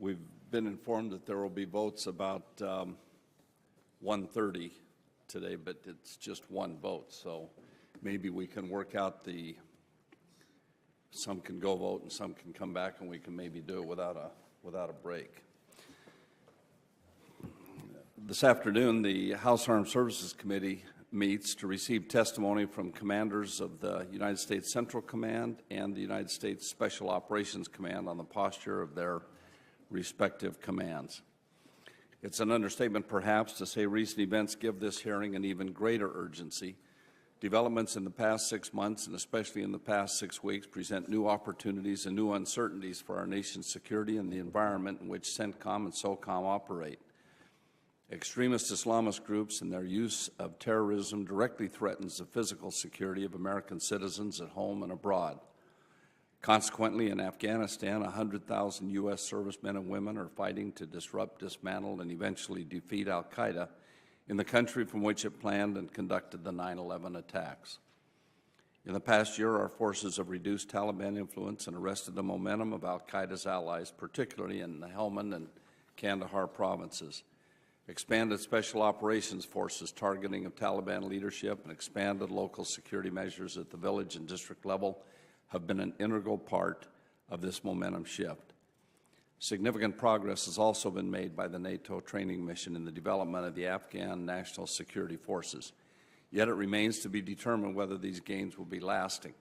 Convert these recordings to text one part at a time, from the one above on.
We've been informed that there will be votes about 1:30 today, but it's just one vote, so maybe we can work out some can go vote and some can come back, and we can maybe do it without a break. This afternoon, the House Armed Services Committee meets to receive testimony from commanders of the United States Central Command and the United States Special Operations Command on the posture of their respective commands. It's an understatement, perhaps, to say recent events give this hearing an even greater urgency. Developments in the past 6 months, and especially in the past 6 weeks, present new opportunities and new uncertainties for our nation's security and the environment in which CENTCOM and SOCOM operate. Extremist Islamist groups and their use of terrorism directly threatens the physical security of American citizens at home and abroad. Consequently, in Afghanistan, 100,000 U.S. servicemen and women are fighting to disrupt, dismantle, and eventually defeat al-Qaeda in the country from which it planned and conducted the 9/11 attacks. In the past year, our forces have reduced Taliban influence and arrested the momentum of al-Qaeda's allies, particularly in the Helmand and Kandahar provinces. Expanded special operations forces targeting of Taliban leadership and expanded local security measures at the village and district level have been an integral part of this momentum shift. Significant progress has also been made by the NATO training mission in the development of the Afghan National Security Forces. Yet it remains to be determined whether these gains will be lasting.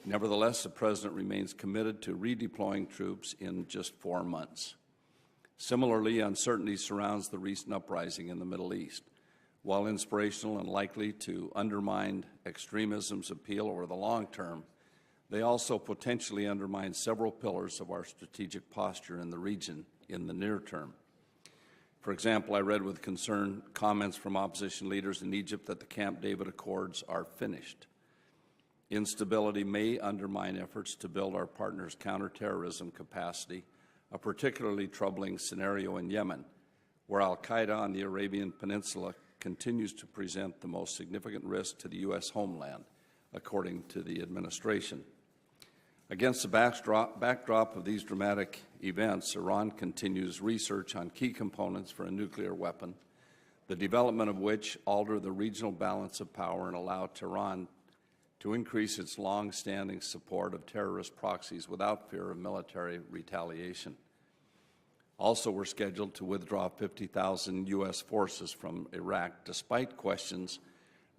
Nevertheless, the President remains committed to redeploying troops in just 4 months. Similarly, uncertainty surrounds the recent uprising in the Middle East. While inspirational and likely to undermine extremism's appeal over the long term, they also potentially undermine several pillars of our strategic posture in the region in the near term. For example, I read with concern comments from opposition leaders in Egypt that the Camp David Accords are finished. Instability may undermine efforts to build our partners' counterterrorism capacity, a particularly troubling scenario in Yemen, where al-Qaeda on the Arabian Peninsula continues to present the most significant risk to the U.S. homeland, according to the administration. Against the backdrop of these dramatic events, Iran continues research on key components for a nuclear weapon, the development of which alter the regional balance of power and allow Tehran to increase its long-standing support of terrorist proxies without fear of military retaliation. Also, we're scheduled to withdraw 50,000 U.S. forces from Iraq, despite questions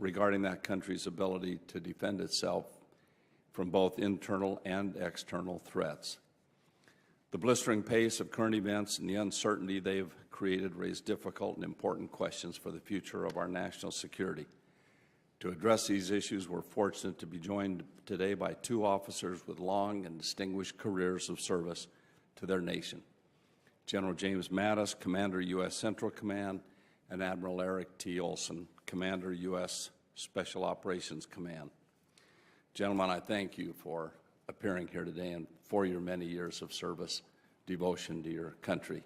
regarding that country's ability to defend itself from both internal and external threats. The blistering pace of current events and the uncertainty they've created raise difficult and important questions for the future of our national security. To address these issues, we're fortunate to be joined today by 2 officers with long and distinguished careers of service to their nation. General James Mattis, Commander, U.S. Central Command, and Admiral Eric T. Olson, Commander, U.S. Special Operations Command. Gentlemen, I thank you for appearing here today and for your many years of service, devotion to your country.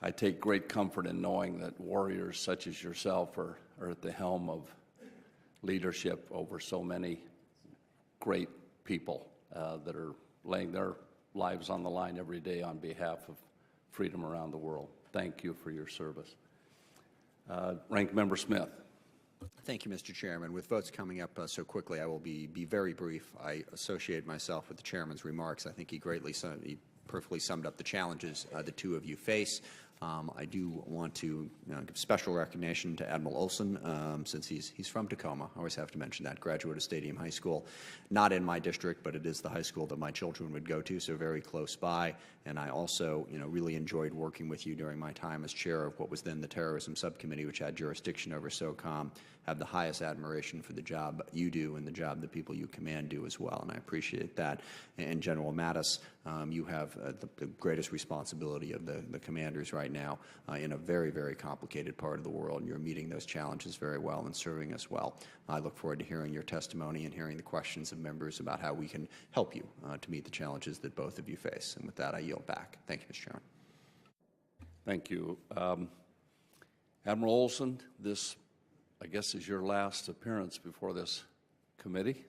I take great comfort in knowing that warriors such as yourself are at the helm of leadership over so many great people that are laying their lives on the line every day on behalf of freedom around the world. Thank you for your service. Ranking Member Smith. Thank you, Mr. Chairman. With votes coming up so quickly, I will be very brief. I associate myself with the Chairman's remarks. I think he perfectly summed up the challenges the 2 of you face. I do want to give special recognition to Admiral Olson, since he's from Tacoma. I always have to mention that. Graduate of Stadium High School, not in my district, but it is the high school that my children would go to, so very close by. And I also, really enjoyed working with you during my time as chair of what was then the Terrorism Subcommittee, which had jurisdiction over SOCOM. Have the highest admiration for the job you do and the job the people you command do as well, and I appreciate that. And General Mattis, you have the greatest responsibility of the commanders right now in a very, very complicated part of the world, and you're meeting those challenges very well and serving us well. I look forward to hearing your testimony and hearing the questions of members about how we can help you to meet the challenges that both of you face. And with that, I yield back. Thank you, Mr. Chairman. Thank you. Admiral Olson, this, I guess, is your last appearance before this committee.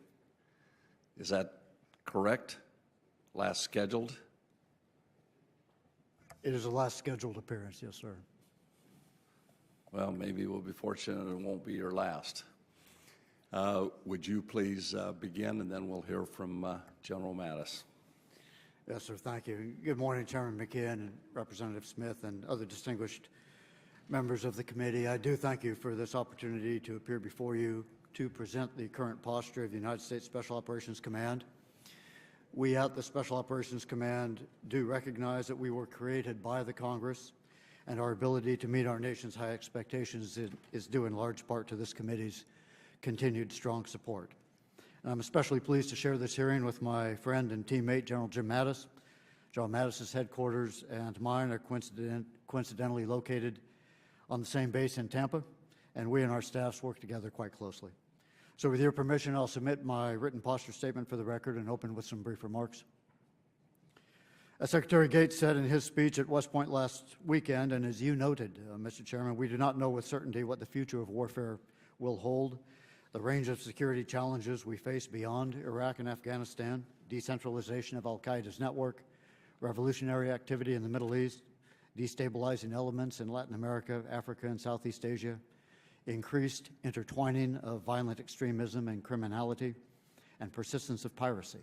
Is that correct? Last scheduled? It is the last scheduled appearance, yes, sir. Well, maybe we'll be fortunate and it won't be your last. Would you please begin, and then we'll hear from General Mattis. Yes, sir, thank you. Good morning, Chairman McKeon and Representative Smith and other distinguished members of the committee. I do thank you for this opportunity to appear before you to present the current posture of the United States Special Operations Command. We at the Special Operations Command do recognize that we were created by the Congress, and our ability to meet our nation's high expectations is due in large part to this committee's continued strong support. And I'm especially pleased to share this hearing with my friend and teammate, General Jim Mattis. General Mattis's headquarters and mine are coincidentally located on the same base in Tampa, and we and our staffs work together quite closely. So with your permission, I'll submit my written posture statement for the record and open with some brief remarks. As Secretary Gates said in his speech at West Point last weekend, and as you noted, Mr. Chairman, we do not know with certainty what the future of warfare will hold. The range of security challenges we face beyond Iraq and Afghanistan, decentralization of al-Qaeda's network, revolutionary activity in the Middle East, destabilizing elements in Latin America, Africa, and Southeast Asia, increased intertwining of violent extremism and criminality, and persistence of piracy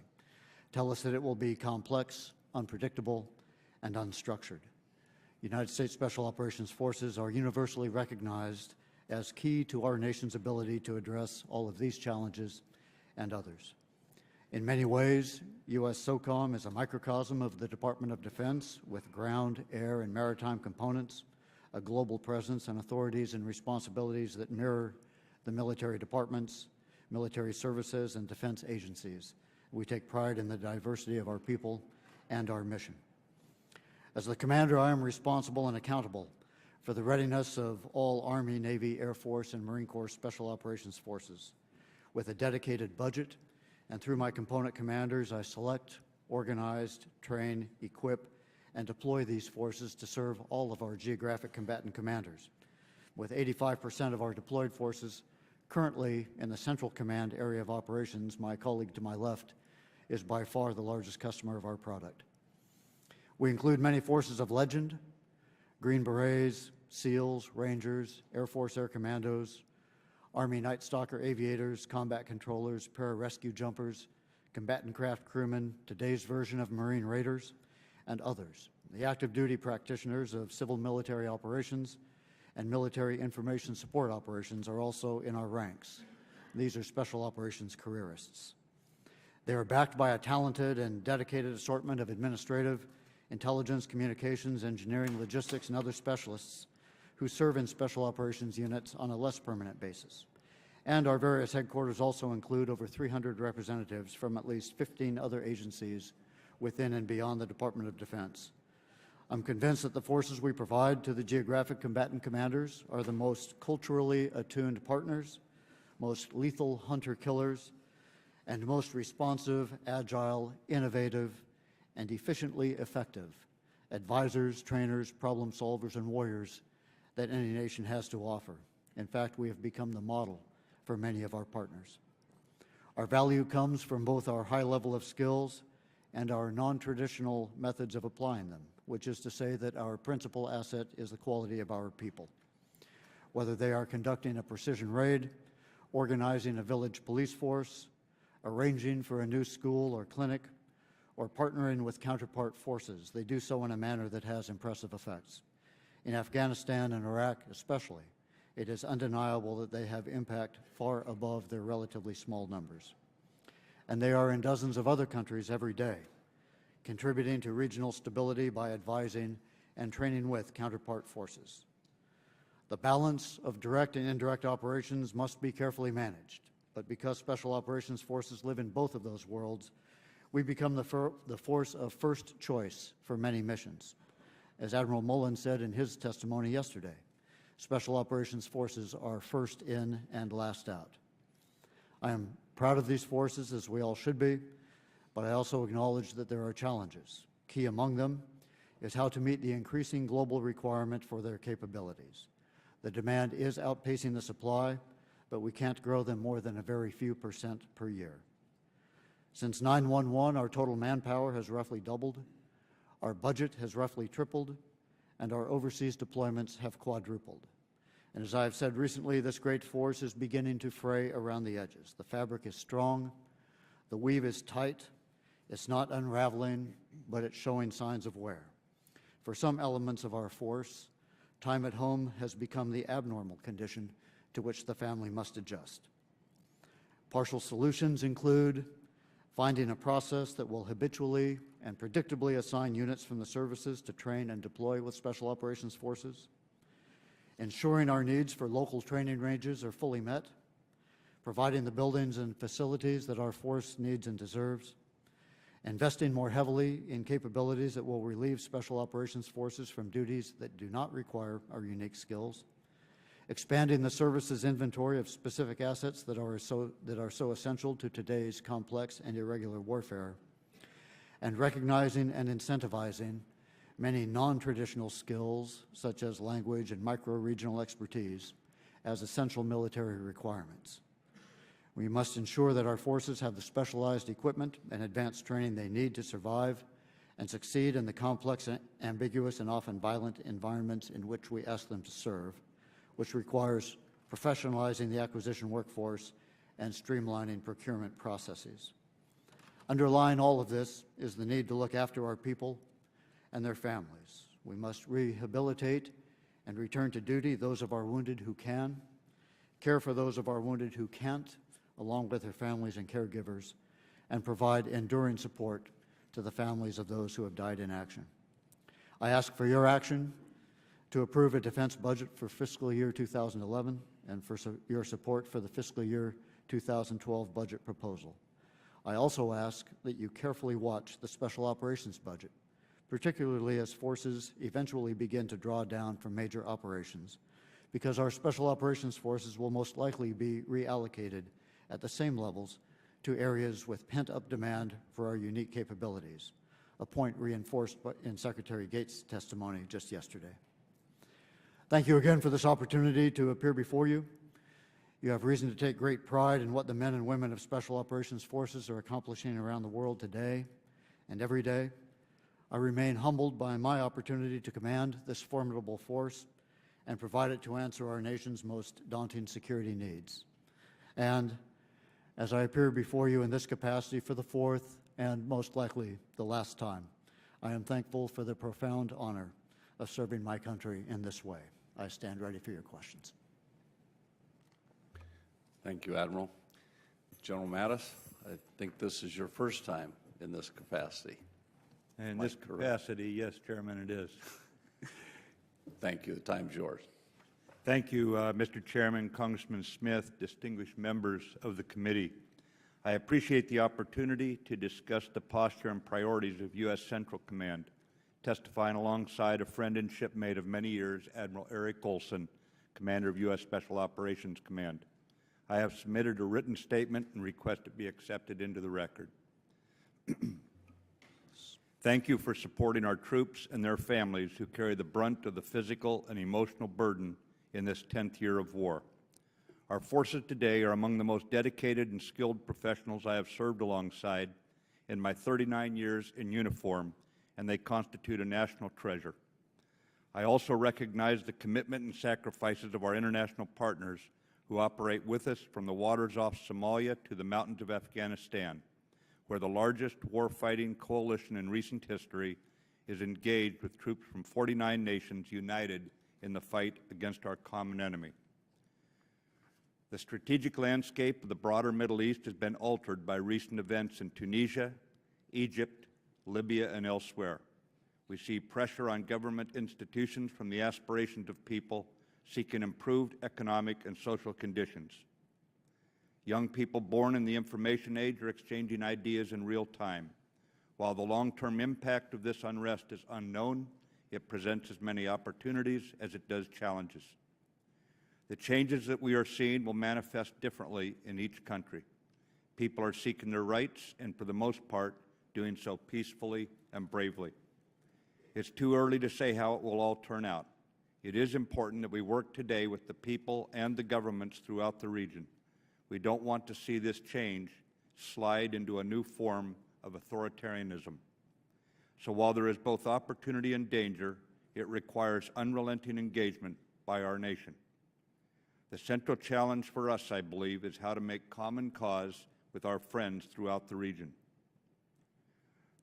tell us that it will be complex, unpredictable, and unstructured. United States Special Operations Forces are universally recognized as key to our nation's ability to address all of these challenges and others. In many ways, U.S. SOCOM is a microcosm of the Department of Defense with ground, air, and maritime components, a global presence and authorities and responsibilities that mirror the military departments, military services, and defense agencies. We take pride in the diversity of our people and our mission. As the commander, I am responsible and accountable for the readiness of all Army, Navy, Air Force, and Marine Corps Special Operations Forces. With a dedicated budget and through my component commanders, I select, organize, train, equip, and deploy these forces to serve all of our geographic combatant commanders. With 85% of our deployed forces currently in the Central Command area of operations, my colleague to my left is by far the largest customer of our product. We include many forces of legend: Green Berets, SEALs, Rangers, Air Force Air Commandos, Army Night Stalker aviators, combat controllers, pararescue jumpers, combatant craft crewmen, today's version of Marine Raiders, and others. The active duty practitioners of civil military operations and military information support operations are also in our ranks. These are special operations careerists. They are backed by a talented and dedicated assortment of administrative, intelligence, communications, engineering, logistics, and other specialists who serve in special operations units on a less permanent basis. And our various headquarters also include over 300 representatives from at least 15 other agencies within and beyond the Department of Defense. I'm convinced that the forces we provide to the geographic combatant commanders are the most culturally attuned partners, most lethal hunter-killers, and most responsive, agile, innovative, and efficiently effective advisors, trainers, problem solvers, and warriors that any nation has to offer. In fact, we have become the model for many of our partners. Our value comes from both our high level of skills and our non-traditional methods of applying them, which is to say that our principal asset is the quality of our people. Whether they are conducting a precision raid, organizing a village police force, arranging for a new school or clinic, or partnering with counterpart forces, they do so in a manner that has impressive effects. In Afghanistan and Iraq especially, it is undeniable that they have impact far above their relatively small numbers. And they are in dozens of other countries every day, contributing to regional stability by advising and training with counterpart forces. The balance of direct and indirect operations must be carefully managed, but because Special Operations Forces live in both of those worlds, we become the force of first choice for many missions. As Admiral Mullen said in his testimony yesterday, Special Operations Forces are first in and last out. I am proud of these forces, as we all should be, but I also acknowledge that there are challenges. Key among them is how to meet the increasing global requirement for their capabilities. The demand is outpacing the supply, but we can't grow them more than a very few percent per year. Since 9/11, our total manpower has roughly doubled, our budget has roughly tripled, and our overseas deployments have quadrupled. And as I have said recently, this great force is beginning to fray around the edges. The fabric is strong, the weave is tight, it's not unraveling, but it's showing signs of wear. For some elements of our force, time at home has become the abnormal condition to which the family must adjust. Partial solutions include finding a process that will habitually and predictably assign units from the services to train and deploy with Special Operations Forces, ensuring our needs for local training ranges are fully met, providing the buildings and facilities that our force needs and deserves, investing more heavily in capabilities that will relieve Special Operations Forces from duties that do not require our unique skills, expanding the service's inventory of specific assets that are so essential to today's complex and irregular warfare, and recognizing and incentivizing many non-traditional skills, such as language and micro-regional expertise, as essential military requirements. We must ensure that our forces have the specialized equipment and advanced training they need to survive and succeed in the complex, ambiguous, and often violent environments in which we ask them to serve, which requires professionalizing the acquisition workforce and streamlining procurement processes. Underlying all of this is the need to look after our people and their families. We must rehabilitate and return to duty those of our wounded who can, care for those of our wounded who can't, along with their families and caregivers, and provide enduring support to the families of those who have died in action. I ask for your action to approve a defense budget for fiscal year 2011 and for your support for the fiscal year 2012 budget proposal. I also ask that you carefully watch the Special Operations budget, particularly as forces eventually begin to draw down from major operations, because our Special Operations Forces will most likely be reallocated at the same levels to areas with pent-up demand for our unique capabilities, a point reinforced in Secretary Gates' testimony just yesterday. Thank you again for this opportunity to appear before you. You have reason to take great pride in what the men and women of Special Operations Forces are accomplishing around the world today and every day. I remain humbled by my opportunity to command this formidable force and provide it to answer our nation's most daunting security needs. And as I appear before you in this capacity for the fourth and most likely the last time, I am thankful for the profound honor of serving my country in this way. I stand ready for your questions. Thank you, Admiral. General Mattis, I think this is your first time in this capacity. In this capacity, yes, Chairman, it is. Thank you. The time's yours. Thank you, Mr. Chairman, Congressman Smith, distinguished members of the committee. I appreciate the opportunity to discuss the posture and priorities of U.S. Central Command, testifying alongside a friend and shipmate of many years, Admiral Olson, Commander of U.S. Special Operations Command. I have submitted a written statement and request it be accepted into the record. Thank you for supporting our troops and their families who carry the brunt of the physical and emotional burden in this 10th year of war. Our forces today are among the most dedicated and skilled professionals I have served alongside in my 39 years in uniform, and they constitute a national treasure. I also recognize the commitment and sacrifices of our international partners who operate with us from the waters off Somalia to the mountains of Afghanistan, where the largest war-fighting coalition in recent history is engaged with troops from 49 nations united in the fight against our common enemy. The strategic landscape of the broader Middle East has been altered by recent events in Tunisia, Egypt, Libya, and elsewhere. We see pressure on government institutions from the aspirations of people seeking improved economic and social conditions. Young people born in the information age are exchanging ideas in real time. While the long-term impact of this unrest is unknown, it presents as many opportunities as it does challenges. The changes that we are seeing will manifest differently in each country. People are seeking their rights and, for the most part, doing so peacefully and bravely. It's too early to say how it will all turn out. It is important that we work today with the people and the governments throughout the region. We don't want to see this change slide into a new form of authoritarianism. So while there is both opportunity and danger, it requires unrelenting engagement by our nation. The central challenge for us, I believe, is how to make common cause with our friends throughout the region.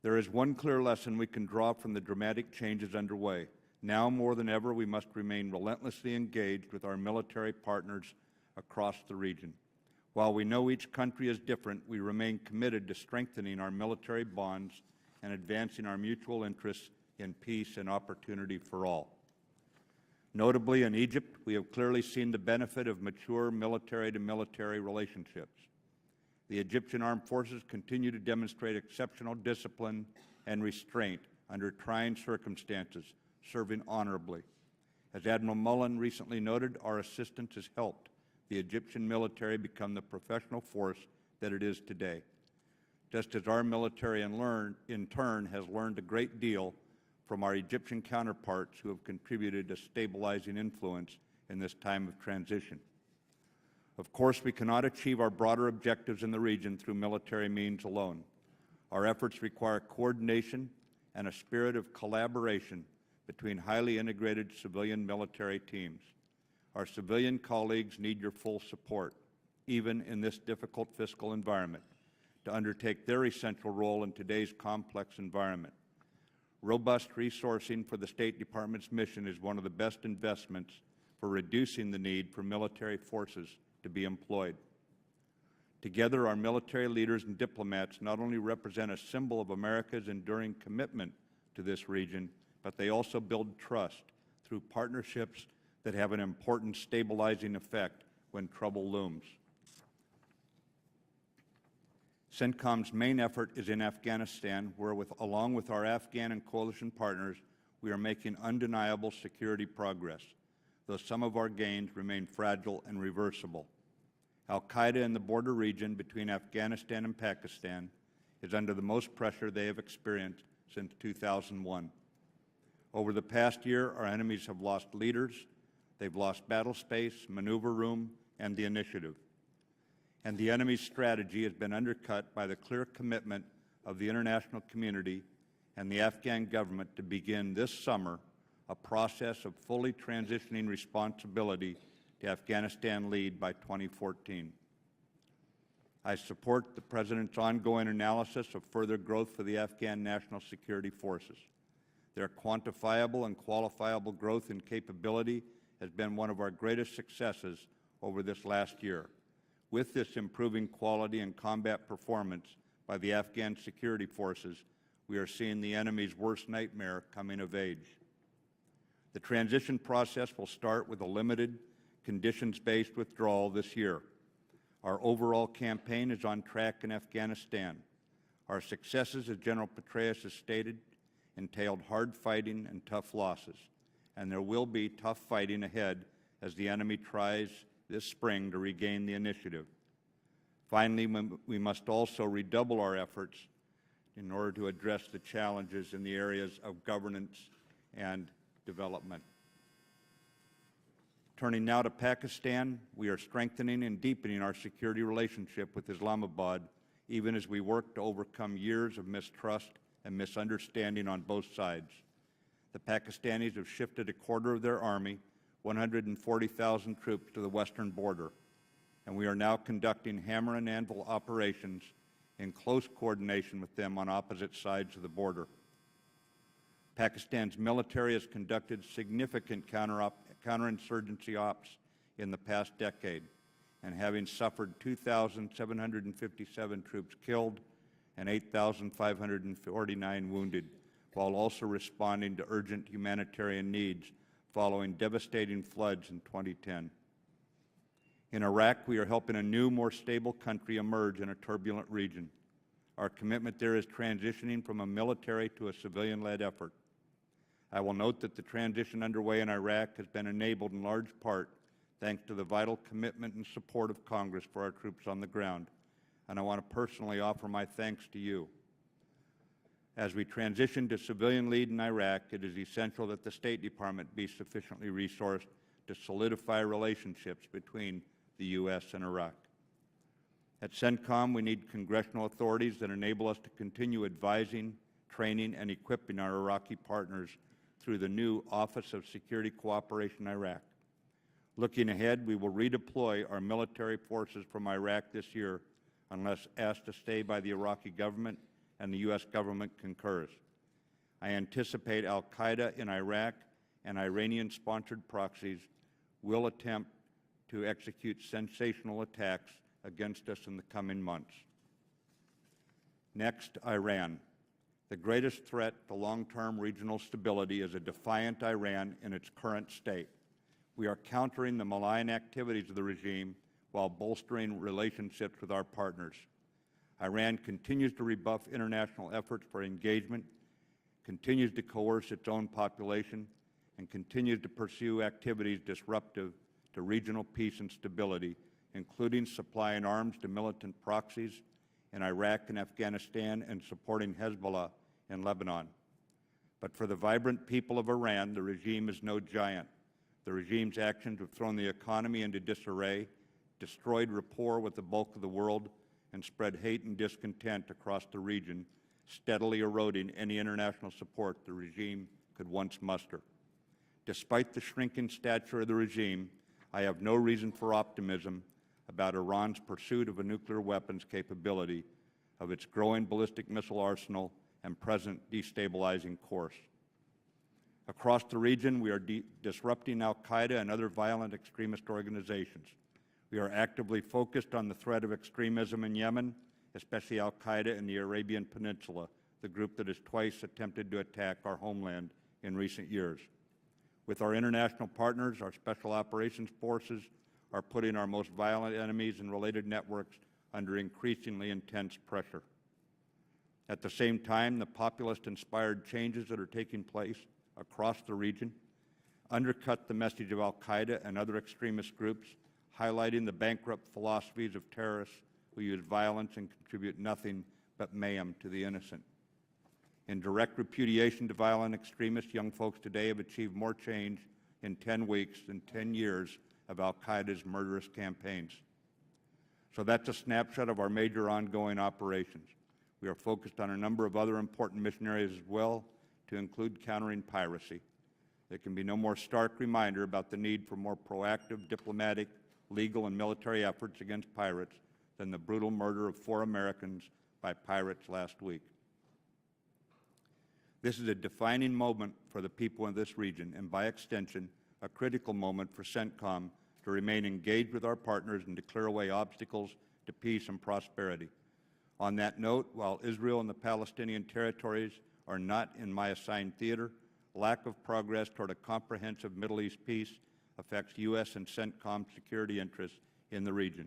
There is one clear lesson we can draw from the dramatic changes underway. Now more than ever, we must remain relentlessly engaged with our military partners across the region. While we know each country is different, we remain committed to strengthening our military bonds and advancing our mutual interests in peace and opportunity for all. Notably, in Egypt, we have clearly seen the benefit of mature military-to-military relationships. The Egyptian Armed Forces continue to demonstrate exceptional discipline and restraint under trying circumstances, serving honorably. As Admiral Mullen recently noted, our assistance has helped the Egyptian military become the professional force that it is today, just as our military in turn has learned a great deal from our Egyptian counterparts who have contributed a stabilizing influence in this time of transition. Of course, we cannot achieve our broader objectives in the region through military means alone. Our efforts require coordination and a spirit of collaboration between highly integrated civilian-military teams. Our civilian colleagues need your full support, even in this difficult fiscal environment, to undertake their essential role in today's complex environment. Robust resourcing for the State Department's mission is one of the best investments for reducing the need for military forces to be employed. Together, our military leaders and diplomats not only represent a symbol of America's enduring commitment to this region, but they also build trust through partnerships that have an important stabilizing effect when trouble looms. CENTCOM's main effort is in Afghanistan, where, along with our Afghan and coalition partners, we are making undeniable security progress, though some of our gains remain fragile and reversible. Al-Qaeda in the border region between Afghanistan and Pakistan is under the most pressure they have experienced since 2001. Over the past year, our enemies have lost leaders, they've lost battle space, maneuver room, and the initiative. And the enemy's strategy has been undercut by the clear commitment of the international community and the Afghan government to begin this summer a process of fully transitioning responsibility to Afghanistan lead by 2014. I support the President's ongoing analysis of further growth for the Afghan National Security Forces. Their quantifiable and qualifiable growth in capability has been one of our greatest successes over this last year. With this improving quality and combat performance by the Afghan security forces, we are seeing the enemy's worst nightmare coming of age. The transition process will start with a limited, conditions-based withdrawal this year. Our overall campaign is on track in Afghanistan. Our successes, as General Petraeus has stated, entailed hard fighting and tough losses, and there will be tough fighting ahead as the enemy tries this spring to regain the initiative. Finally, we must also redouble our efforts in order to address the challenges in the areas of governance and development. Turning now to Pakistan, we are strengthening and deepening our security relationship with Islamabad, even as we work to overcome years of mistrust and misunderstanding on both sides. The Pakistanis have shifted a quarter of their army, 140,000 troops, to the western border, and we are now conducting hammer and anvil operations in close coordination with them on opposite sides of the border. Pakistan's military has conducted significant counterinsurgency ops in the past decade, and having suffered 2,757 troops killed and 8,549 wounded, while also responding to urgent humanitarian needs following devastating floods in 2010. In Iraq, we are helping a new, more stable country emerge in a turbulent region. Our commitment there is transitioning from a military to a civilian-led effort. I will note that the transition underway in Iraq has been enabled in large part thanks to the vital commitment and support of Congress for our troops on the ground, and I want to personally offer my thanks to you. As we transition to civilian lead in Iraq, it is essential that the State Department be sufficiently resourced to solidify relationships between the U.S. and Iraq. At CENTCOM, we need congressional authorities that enable us to continue advising, training, and equipping our Iraqi partners through the new Office of Security Cooperation Iraq. Looking ahead, we will redeploy our military forces from Iraq this year unless asked to stay by the Iraqi government and the U.S. government concurs. I anticipate al-Qaeda in Iraq and Iranian-sponsored proxies will attempt to execute sensational attacks against us in the coming months. Next, Iran. The greatest threat to long-term regional stability is a defiant Iran in its current state. We are countering the malign activities of the regime while bolstering relationships with our partners. Iran continues to rebuff international efforts for engagement, continues to coerce its own population, and continues to pursue activities disruptive to regional peace and stability, including supplying arms to militant proxies in Iraq and Afghanistan and supporting Hezbollah in Lebanon. But for the vibrant people of Iran, the regime is no giant. The regime's actions have thrown the economy into disarray, destroyed rapport with the bulk of the world, and spread hate and discontent across the region, steadily eroding any international support the regime could once muster. Despite the shrinking stature of the regime, I have no reason for optimism about Iran's pursuit of a nuclear weapons capability, of its growing ballistic missile arsenal, and present destabilizing course. Across the region, we are disrupting al-Qaeda and other violent extremist organizations. We are actively focused on the threat of extremism in Yemen, especially al-Qaeda in the Arabian Peninsula, the group that has twice attempted to attack our homeland in recent years. With our international partners, our special operations forces are putting our most violent enemies and related networks under increasingly intense pressure. At the same time, the populist-inspired changes that are taking place across the region undercut the message of al-Qaeda and other extremist groups, highlighting the bankrupt philosophies of terrorists who use violence and contribute nothing but mayhem to the innocent. In direct repudiation to violent extremists, young folks today have achieved more change in 10 weeks than 10 years of al-Qaeda's murderous campaigns. So that's a snapshot of our major ongoing operations. We are focused on a number of other important mission areas as well, to include countering piracy. There can be no more stark reminder about the need for more proactive diplomatic, legal, and military efforts against pirates than the brutal murder of 4 Americans by pirates last week. This is a defining moment for the people in this region, and by extension, a critical moment for CENTCOM to remain engaged with our partners and to clear away obstacles to peace and prosperity. On that note, while Israel and the Palestinian territories are not in my assigned theater, lack of progress toward a comprehensive Middle East peace affects U.S. and CENTCOM security interests in the region.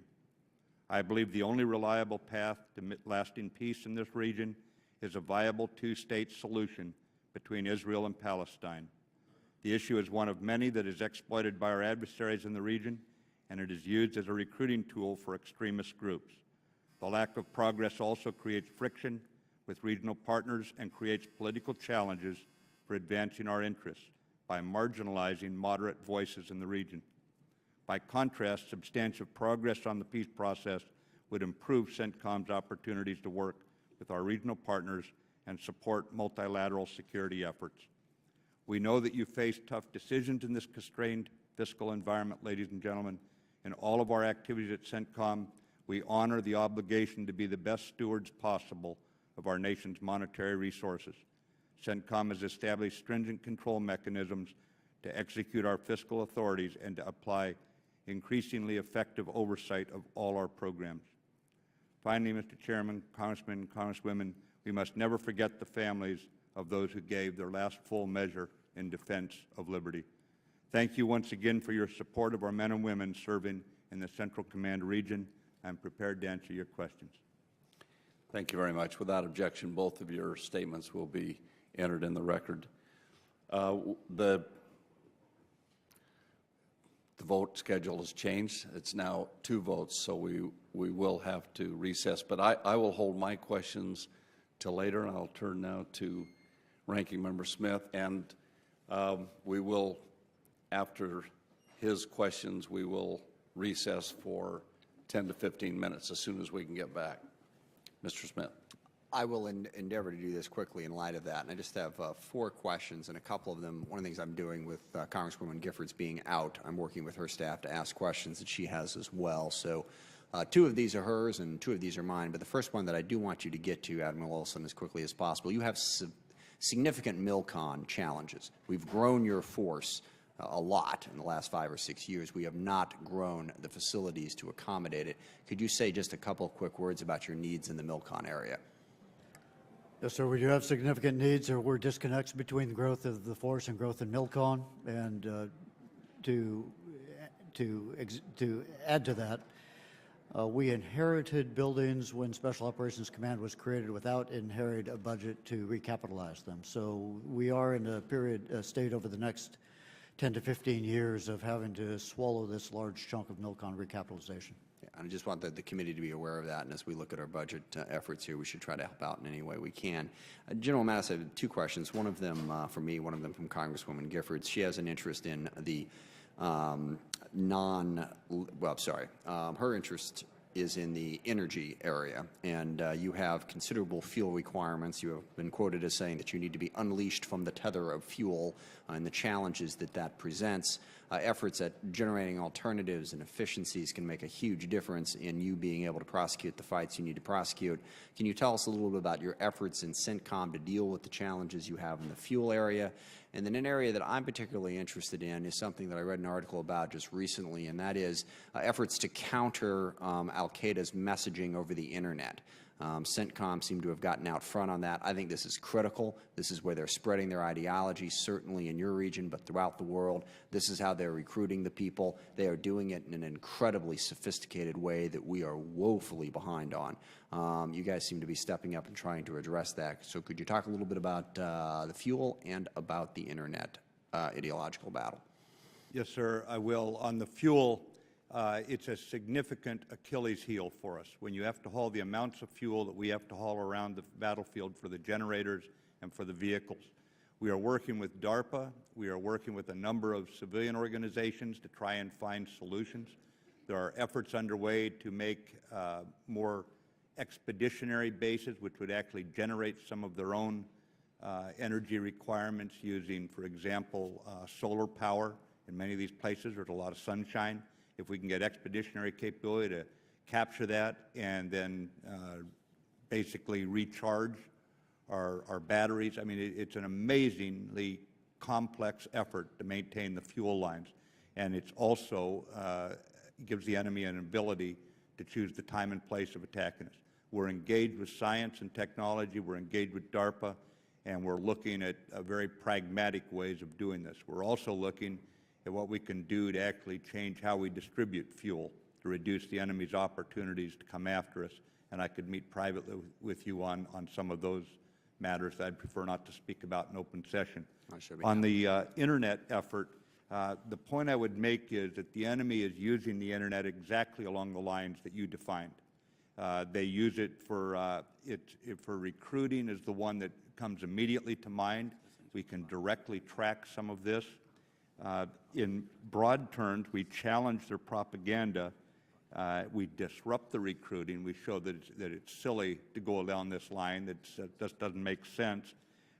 I believe the only reliable path to lasting peace in this region is a viable two-state solution between Israel and Palestine. The issue is one of many that is exploited by our adversaries in the region, and it is used as a recruiting tool for extremist groups. The lack of progress also creates friction with regional partners and creates political challenges for advancing our interests by marginalizing moderate voices in the region. By contrast, substantial progress on the peace process would improve CENTCOM's opportunities to work with our regional partners and support multilateral security efforts. We know that you face tough decisions in this constrained fiscal environment, ladies and gentlemen. In all of our activities at CENTCOM, we honor the obligation to be the best stewards possible of our nation's monetary resources. CENTCOM has established stringent control mechanisms to execute our fiscal authorities and to apply increasingly effective oversight of all our programs. Finally, Mr. Chairman, Congressmen and Congresswomen, we must never forget the families of those who gave their last full measure in defense of liberty. Thank you once again for your support of our men and women serving in the Central Command region. I'm prepared to answer your questions. Thank you very much. Without objection, both of your statements will be entered in the record. The vote schedule has changed. It's now 2 votes, so we will have to recess. But I will hold my questions till later, and I'll turn now to Ranking Member Smith. And we will, after his questions, we will recess for 10 to 15 minutes as soon as we can get back. Mr. Smith. I will endeavor to do this quickly in light of that. And I just have 4 questions, and a couple of them, one of the things I'm doing with Congresswoman Giffords being out, I'm working with her staff to ask questions that she has as well. So 2 of these are hers and 2 of these are mine. But the first one that I do want you to get to, Admiral Olson, as quickly as possible. You have significant MILCON challenges. We've grown your force a lot in the last 5 or 6 years. We have not grown the facilities to accommodate it. Could you say just a couple of quick words about your needs in the MILCON area? Yes, sir. We do have significant needs. There were disconnects between the growth of the force and growth in MILCON. And to add to that, we inherited buildings when Special Operations Command was created without inheriting a budget to recapitalize them. So we are in a state over the next 10 to 15 years of having to swallow this large chunk of MILCON recapitalization. Yeah, I just want the committee to be aware of that, and as we look at our budget efforts here, we should try to help out in any way we can. General Mattis, I have 2 questions, one of them from me, one of them from Congresswoman Giffords. She has an interest in the her interest is in the energy area, and you have considerable fuel requirements. You have been quoted as saying that you need to be unleashed from the tether of fuel and the challenges that presents. Efforts at generating alternatives and efficiencies can make a huge difference in you being able to prosecute the fights you need to prosecute. Can you tell us a little bit about your efforts in CENTCOM to deal with the challenges you have in the fuel area? And then an area that I'm particularly interested in is something that I read an article about just recently, and that is efforts to counter al-Qaeda's messaging over the Internet. CENTCOM seem to have gotten out front on that. I think this is critical. This is where they're spreading their ideology, certainly in your region, but throughout the world. This is how they're recruiting the people. They are doing it in an incredibly sophisticated way that we are woefully behind on. You guys seem to be stepping up and trying to address that. So could you talk a little bit about the fuel and about the Internet ideological battle? Yes, sir, I will. On the fuel, it's a significant Achilles heel for us. When you have to haul the amounts of fuel that we have to haul around the battlefield for the generators and for the vehicles. We are working with DARPA. We are working with a number of civilian organizations to try and find solutions. There are efforts underway to make more expeditionary bases, which would actually generate some of their own energy requirements using, for example, solar power. In many of these places, there's a lot of sunshine. If we can get expeditionary capability to capture that and then basically recharge our batteries, I mean, it's an amazingly complex effort to maintain the fuel lines. And it's also gives the enemy an ability to choose the time and place of attacking us. We're engaged with science and technology. We're engaged with DARPA. And we're looking at very pragmatic ways of doing this. We're also looking at what we can do to actually change how we distribute fuel to reduce the enemy's opportunities to come after us. And I could meet privately with you on some of those matters that I'd prefer not to speak about in open session. On the Internet effort, the point I would make is that the enemy is using the Internet exactly along the lines that you defined. They use it for recruiting is the one that comes immediately to mind. We can directly track some of this. In broad terms, we challenge their propaganda. We disrupt the recruiting. We show that it's silly to go down this line, that just doesn't make sense.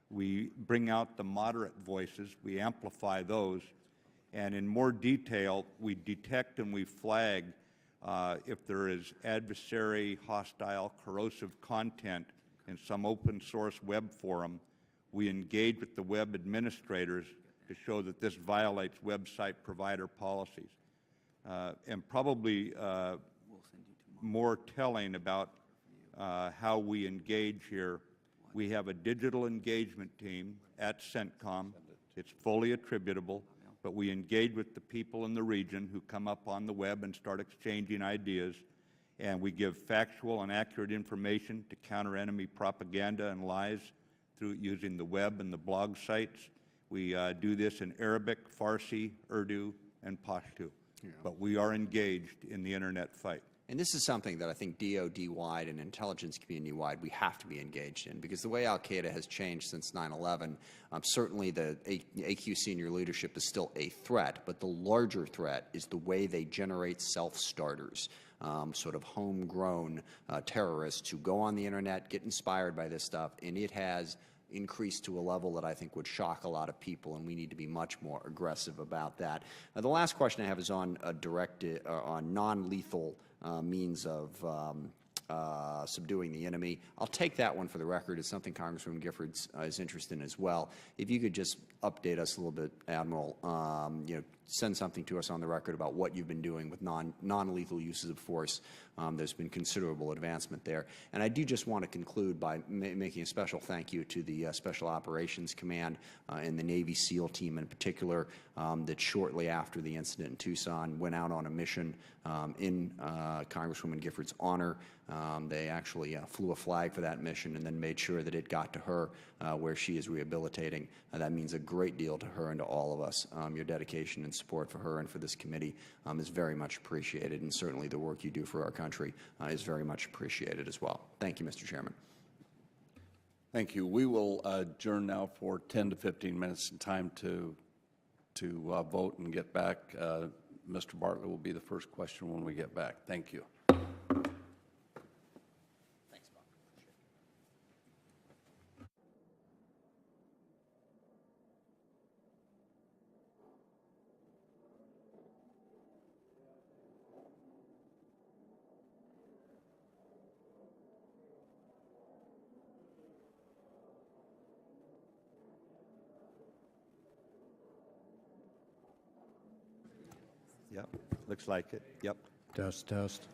We bring out the moderate voices. We amplify those. And in more detail, we detect and we flag if there is adversary, hostile, corrosive content in some open source web forum. We engage with the web administrators to show that this violates website provider policies. And probably more telling about how we engage here, we have a digital engagement team at CENTCOM. It's fully attributable, but we engage with the people in the region who come up on the web and start exchanging ideas, and we give factual and accurate information to counter enemy propaganda and lies through using the web and the blog sites. We do this in Arabic, Farsi, Urdu, and Pashto. Yeah. But we are engaged in the Internet fight. And this is something that I think DoD-wide and intelligence community-wide we have to be engaged in, because the way al-Qaeda has changed since 9/11, certainly the AQ senior leadership is still a threat, but the larger threat is the way they generate self-starters. sort of homegrown terrorists who go on the internet, get inspired by this stuff, and it has increased to a level that I think would shock a lot of people, and we need to be much more aggressive about that. The last question I have is on on non-lethal means of subduing the enemy. I'll take that one for the record. It's something Congresswoman Giffords is interested in as well. If you could just update us a little bit, Admiral, send something to us on the record about what you've been doing with non-lethal uses of force. There's been considerable advancement there. And I do just want to conclude by making a special thank you to the Special Operations Command and the Navy SEAL team in particular that shortly after the incident in Tucson went out on a mission in Congresswoman Giffords' honor. They actually flew a flag for that mission and then made sure that it got to her where she is rehabilitating. That means a great deal to her and to all of us. Your dedication and support for her and for this committee is very much appreciated, and certainly the work you do for our country is very much appreciated as well. Thank you, Mr. Chairman. Thank you. We will adjourn now for 10 to 15 minutes in time to vote and get back. Mr. Bartlett will be the first question when we get back. Thank you. Yep, looks like it. Yep. Test, test.